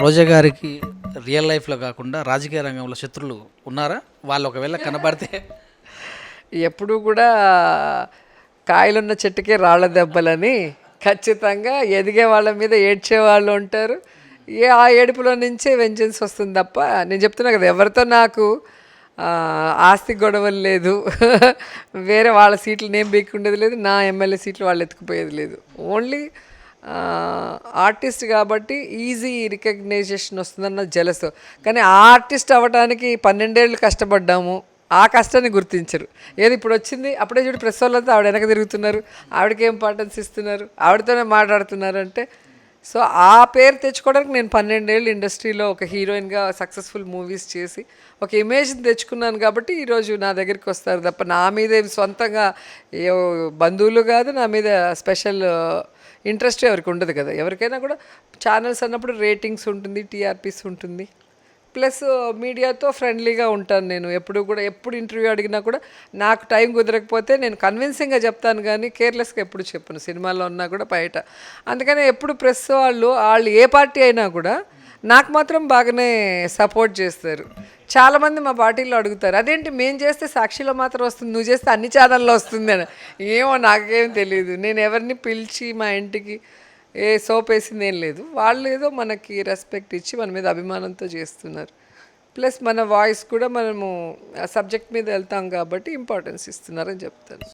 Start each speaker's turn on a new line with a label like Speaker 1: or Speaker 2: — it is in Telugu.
Speaker 1: రోజా గారికి రియల్ లైఫ్‌లో కాకుండా రాజకీయ రంగంలో శత్రులు ఉన్నారా? వాళ్ళు ఒకవేళ కనపడితే
Speaker 2: ఎప్పుడూ కూడా కాయలున్న చెట్టుకే రాళ్ళ దెబ్బలని ఖచ్చితంగా ఎదిగే వాళ్ళ మీద ఏడ్చే వాళ్ళు ఉంటారు. ఆ ఏడుపులో నుంచే వెంజన్స్ వస్తుంది తప్ప నేను చెప్తున్నా కదా ఎవరితో నాకు ఆస్తి గొడవలు లేదు. వేరే వాళ్ళ సీట్లు నేను బీక్కుండేది లేదు. నా ఎమ్మెల్యే సీట్లు వాళ్ళు ఎత్తుకుపోయేది లేదు. ఓన్లీ ఆర్టిస్ట్ కాబట్టి ఈజీ రికగ్నైజేషన్ వస్తుందన్న జలస్. కానీ ఆ ఆర్టిస్ట్ అవ్వడానికి 12 ఏళ్ళు కష్టపడ్డాము. ఆ కష్టాన్ని గుర్తించరు. ఏది ఇప్పుడు వచ్చింది అప్పుడే చూడు ప్రెస్ వాళ్ళతో ఆవిడ వెనక తిరుగుతున్నారు, ఆవిడకి ఇంపార్టెన్స్ ఇస్తున్నారు, ఆవిడతోనే మాట్లాడుతున్నారు అంటే సో ఆ పేరు తెచ్చుకోవడానికి నేను 12 ఏళ్ళు ఇండస్ట్రీలో ఒక హీరోయిన్గా సక్సెస్ఫుల్ మూవీస్ చేసి ఒక ఇమేజ్ని తెచ్చుకున్నాను కాబట్టి ఈరోజు నా దగ్గరికి వస్తారు తప్ప నా మీద ఏమి సొంతంగా ఏ బంధువులు కాదు, నా మీద స్పెషల్ ఇంట్రెస్ట్ ఎవరికి ఉండదు కదా. ఎవరికైనా కూడా ఛానల్స్ అన్నప్పుడు రేటింగ్స్ ఉంటుంది, టీఆర్పీస్ ఉంటుంది, ప్లస్ మీడియాతో ఫ్రెండ్లీగా ఉంటాను నేను ఎప్పుడు కూడా. ఎప్పుడు ఇంటర్వ్యూ అడిగినా కూడా నాకు టైం కుదరకపోతే నేను కన్విన్సింగ్గా చెప్తాను కానీ కేర్లెస్గా ఎప్పుడు చెప్పను, సినిమాల్లో ఉన్నా కూడా బయట. అందుకని ఎప్పుడు ప్రెస్ వాళ్ళు ఏ పార్టీ అయినా కూడా నాకు మాత్రం బాగానే సపోర్ట్ చేస్తారు. చాలామంది మా పార్టీలో అడుగుతారు అదేంటి మేము చేస్తే సాక్షిలో మాత్రం వస్తుంది, నువ్వు చేస్తే అన్ని ఛానల్లో వస్తుంది అని. ఏమో నాకేం తెలియదు. నేను ఎవరిని పిలిచి మా ఇంటికి ఏ సోప్ వేసింది ఏం లేదు. వాళ్ళు ఏదో మనకి రెస్పెక్ట్ ఇచ్చి మన మీద అభిమానంతో చేస్తున్నారు. ప్లస్ మన వాయిస్ కూడా మనము సబ్జెక్ట్ మీద వెళ్తాం కాబట్టి ఇంపార్టెన్స్ ఇస్తున్నారని చెప్తాను.